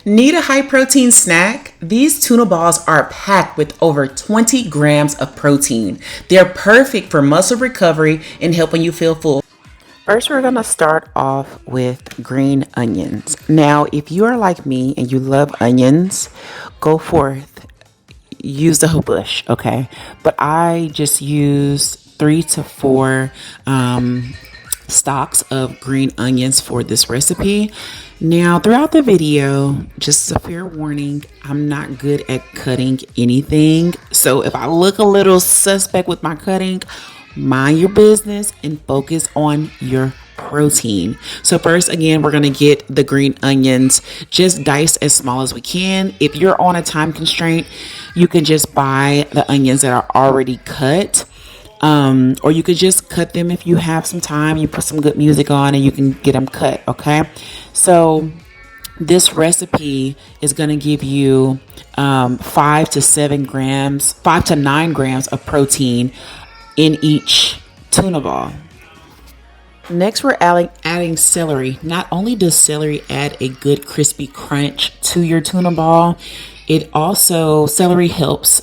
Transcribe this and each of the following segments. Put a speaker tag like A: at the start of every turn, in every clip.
A: Need a high protein snack? These tuna balls are packed with over 20 grams of protein. They're perfect for muscle recovery and helping you feel full. First, we're going to start off with green onions. Now, if you are like me and you love onions, go forth. Use the whole bush, okay? But I just use 3 to 4 stalks of green onions for this recipe. Now, throughout the video, just a fair warning, I'm not good at cutting anything. So if I look a little suspect with my cutting, mind your business and focus on your protein. So first, again, we're going to get the green onions just diced as small as we can. If you're on a time constraint, you can just buy the onions that are already cut. Or you could just cut them if you have some time. You put some good music on and you can get them cut, okay? So this recipe is going to give you 5 to 9 grams of protein in each tuna ball. Next, we're adding celery. Not only does celery add a good crispy crunch to your tuna ball, celery helps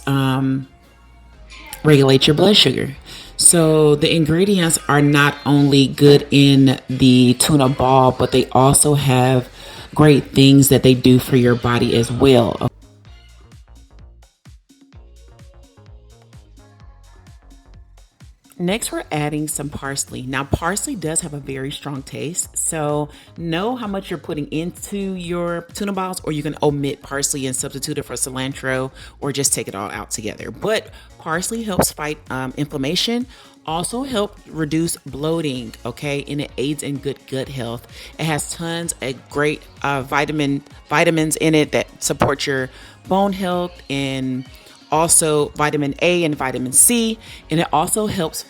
A: regulate your blood sugar. So the ingredients are not only good in the tuna ball, but they also have great things that they do for your body as well. Next, we're adding some parsley. Now, parsley does have a very strong taste, so know how much you're putting into your tuna balls, or you can omit parsley and substitute it for cilantro, or just take it all out together. But parsley helps fight inflammation, also help reduce bloating, okay, and it aids in good gut health. It has tons of great vitamins in it that support your bone health, and also vitamin A and vitamin C, and it also helps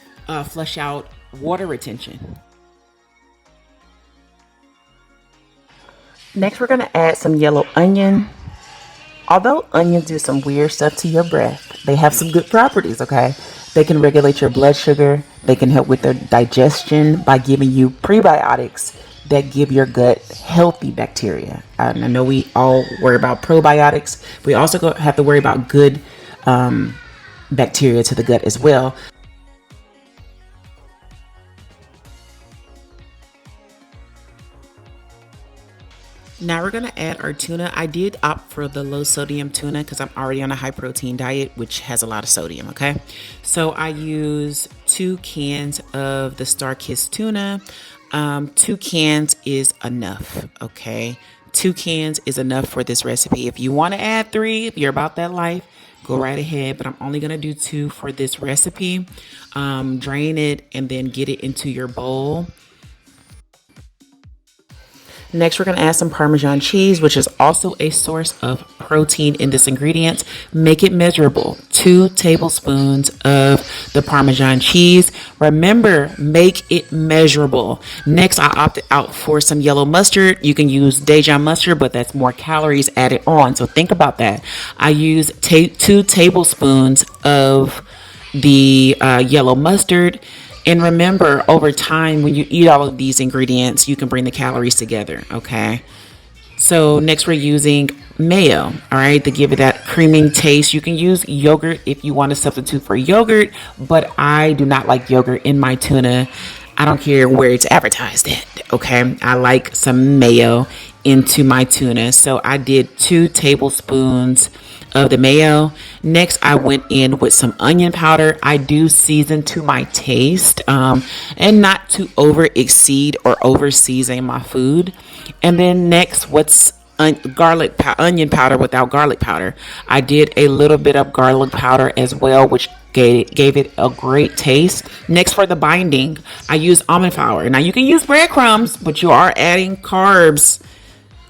A: flush out water retention. Next, we're going to add some yellow onion. Although onions do some weird stuff to your breath, they have some good properties, okay? They can regulate your blood sugar. They can help with the digestion by giving you prebiotics that give your gut healthy bacteria. I know we all worry about probiotics. We also have to worry about good bacteria to the gut as well. Now we're going to add our tuna. I did opt for the low sodium tuna because I'm already on a high protein diet, which has a lot of sodium, okay? So I use 2 cans of the Star Kiss tuna. 2 cans is enough, okay? 2 cans is enough for this recipe. If you want to add 3, if you're about that life, go right ahead, but I'm only going to do 2 for this recipe. Drain it and then get it into your bowl. Next, we're going to add some Parmesan cheese, which is also a source of protein in this ingredient. Make it measurable. 2 tablespoons of the Parmesan cheese. Remember, make it measurable. Next, I opted out for some yellow mustard. You can use Dijon mustard, but that's more calories added on. So think about that. I use 2 tablespoons of the yellow mustard. And remember, over time, when you eat all of these ingredients, you can bring the calories together, okay? So next we're using mayo, all right, to give it that creaming taste. You can use yogurt if you want to substitute for yogurt, but I do not like yogurt in my tuna. I don't care where it's advertised at, okay? I like some mayo into my tuna. So I did 2 tablespoons of the mayo. Next, I went in with some onion powder. I do season to my taste, and not to over exceed or over season my food. And then next, onion powder without garlic powder. I did a little bit of garlic powder as well, which gave it a great taste. Next, for the binding, I use almond flour. Now you can use breadcrumbs, but you are adding carbs,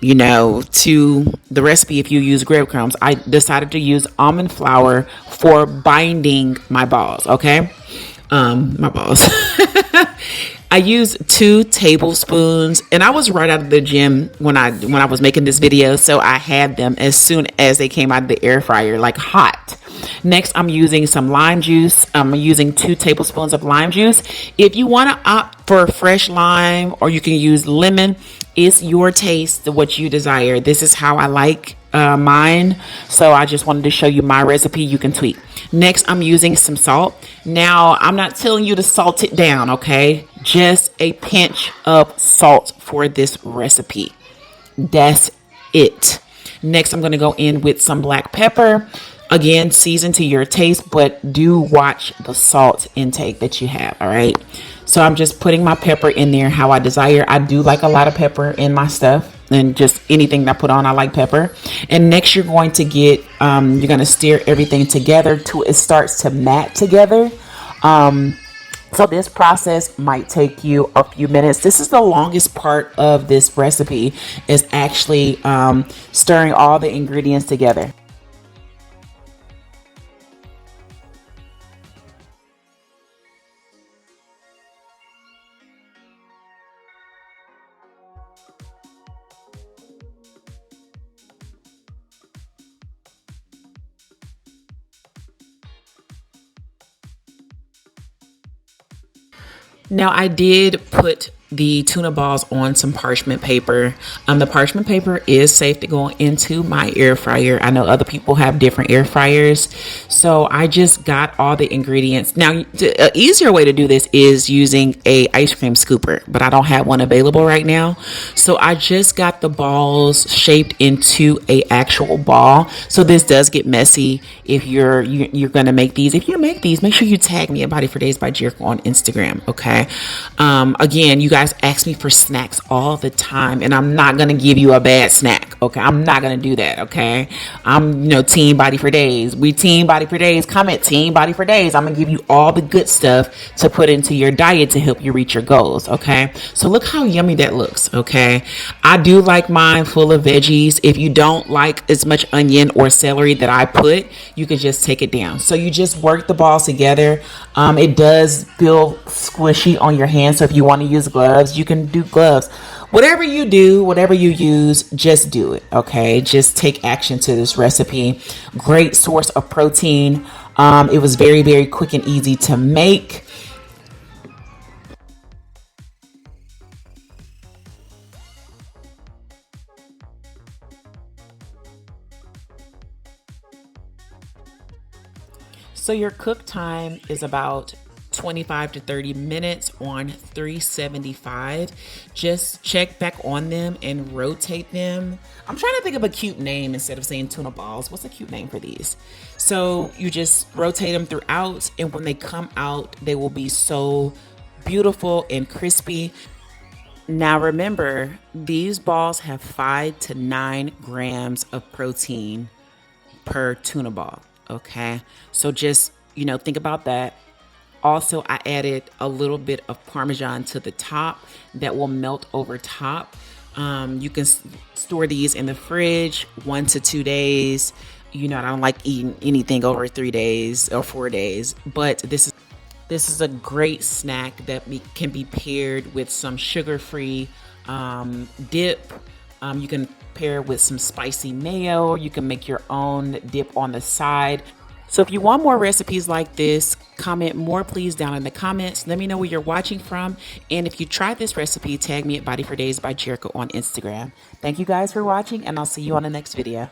A: to the recipe if you use breadcrumbs. I decided to use almond flour for binding my balls, okay? My balls. I used 2 tablespoons, and I was right out of the gym when I was making this video, so I had them as soon as they came out of the air fryer, like hot. Next, I'm using some lime juice. I'm using 2 tablespoons of lime juice. If you want to opt for fresh lime, or you can use lemon, it's your taste, what you desire. This is how I like mine, so I just wanted to show you my recipe. You can tweak. Next, I'm using some salt. Now, I'm not telling you to salt it down, okay? Just a pinch of salt for this recipe. That's it. Next, I'm going to go in with some black pepper. Again, season to your taste, but do watch the salt intake that you have, all right? So I'm just putting my pepper in there how I desire. I do like a lot of pepper in my stuff, and just anything that I put on, I like pepper. And next, you're going to get, you're going to stir everything together till it starts to mat together. So this process might take you a few minutes. This is the longest part of this recipe, is actually stirring all the ingredients together. Now, I did put the tuna balls on some parchment paper. The parchment paper is safe to go into my air fryer. I know other people have different air fryers, so I just got all the ingredients. Now, an easier way to do this is using a ice cream scooper, but I don't have one available right now. So I just got the balls shaped into a actual ball. So this does get messy if you're gonna make these. If you make these, make sure you tag me at Body for Days by Jericho on Instagram. Okay. Again, you guys ask me for snacks all the time, and I'm not gonna give you a bad snack. Okay, I'm not gonna do that. Okay, I'm Team Body for Days. We Team Body for Days. Comment Team Body for Days. I'm gonna give you all the good stuff to put into your diet to help you reach your goals. Okay, so look how yummy that looks. Okay, I do like mine full of veggies. If you don't like as much onion or celery that I put, you can just take it down. So you just work the balls together. It does feel squishy on your hands, so if you want to use gloves, you can do gloves. Whatever you do, whatever you use, just do it. Okay, just take action to this recipe. Great source of protein. It was very, very quick and easy to make. So your cook time is about 25 to 30 minutes on 375. Just check back on them and rotate them. I'm trying to think of a cute name instead of saying tuna balls. What's a cute name for these? So you just rotate them throughout, and when they come out, they will be so beautiful and crispy. Now remember, these balls have 5 to 9 grams of protein per tuna ball. Okay, so just think about that. Also, I added a little bit of Parmesan to the top that will melt over top. You can store these in the fridge 1 to 2 days. I don't like eating anything over 3 days or 4 days, but this is a great snack that can be paired with some sugar-free dip. You can pair it with some spicy mayo. You can make your own dip on the side. So if you want more recipes like this, comment more please down in the comments. Let me know where you're watching from. And if you tried this recipe, tag me at Body for Days by Jericho on Instagram. Thank you guys for watching, and I'll see you on the next video.